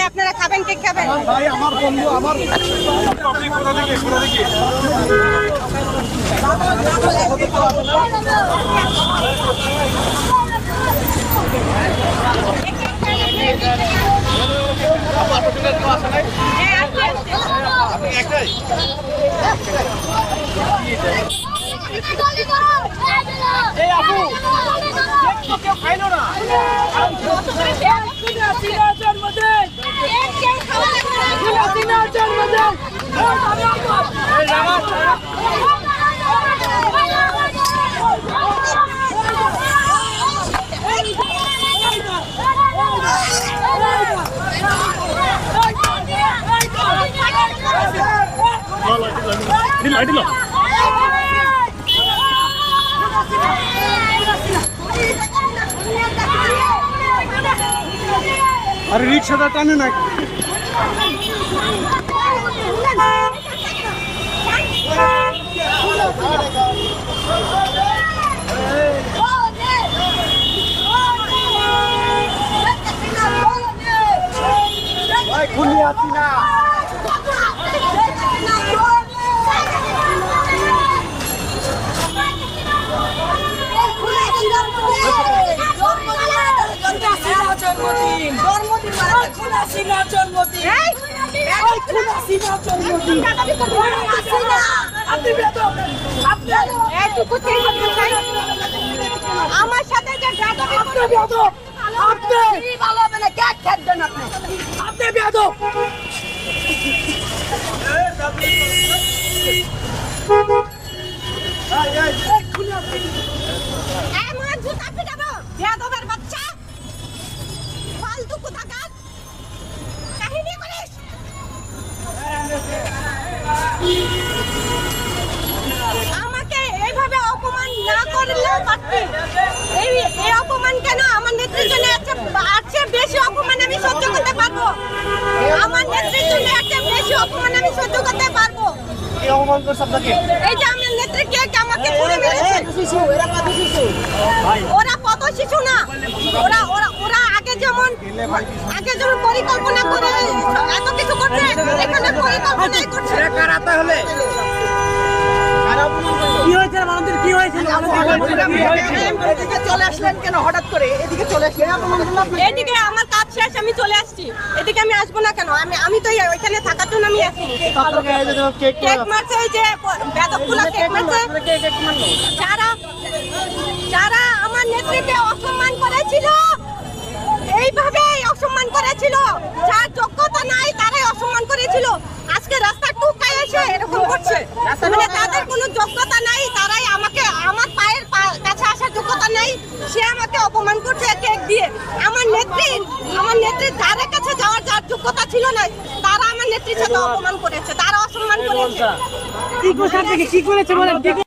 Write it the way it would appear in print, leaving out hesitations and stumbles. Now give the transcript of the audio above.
আপনারা খাবেন, কে খাবেন? ভাই আমার বন্ধু আমার আরে রিক্সাটা টানে না খুলি আছি না আমার সাথে যে ভালো হবে না, কে খেলবেন আপনি বেয়াদব। আমাকে এইভাবে অপমান না করলেও পারতে। এই অপমান কেন? আমার নেত্রীর জন্য আছে বেশি অপমান আমি সহ্য করতে পারবো। আমার নেত্রীর জন্য একটা বেশি অপমান আমি সহ্য করতে পারবো। এই যে আমার নেত্রীকে আমাকে পুড়ে মেরেছে। ওরা কত শিশু না, ওরা আগে যেমন পরিকল্পনা করে এত কিছু করছে, এখানে পরিকল্পনাই করছে। তাহলে কি হয়েছে আমাদের? কি হয়েছে? এদিকে চলে আসলেন কেন হঠাৎ করে? এদিকে চলে আসলেন? এদিকে আমার কাজ শেষ, আমি চলে আসছি। এদিকে আমি আসবো না কেন? আমি তো ওইখানে থাকার জন্য আমি আসি। কেক মারছে, ওই যে বেদকগুলো কেক মারছে। যারা আমার নেত্রীকে অসম্মান করেছিল, এইভাবে অসম্মান করেছিল, যার যোগ্যতা নাই তারাই অসম্মান করেছিল। আজকে রাস্তা টুকায় এসে এরকম করছে, মানে তাদের কোনো যোগ্যতা নাই, তারাই আমাকে, আমার পায়ের কাছে আসার যোগ্যতা নাই, সে আমাকে অপমান করছে কেক দিয়ে। আমার নেত্রীর ধারে কাছে যাওয়ার যার যোগ্যতা ছিল না, তারা আমার নেত্রীর সাথে অপমান করেছে, তারা অসম্মান করেছে। কি করেছে বলেন?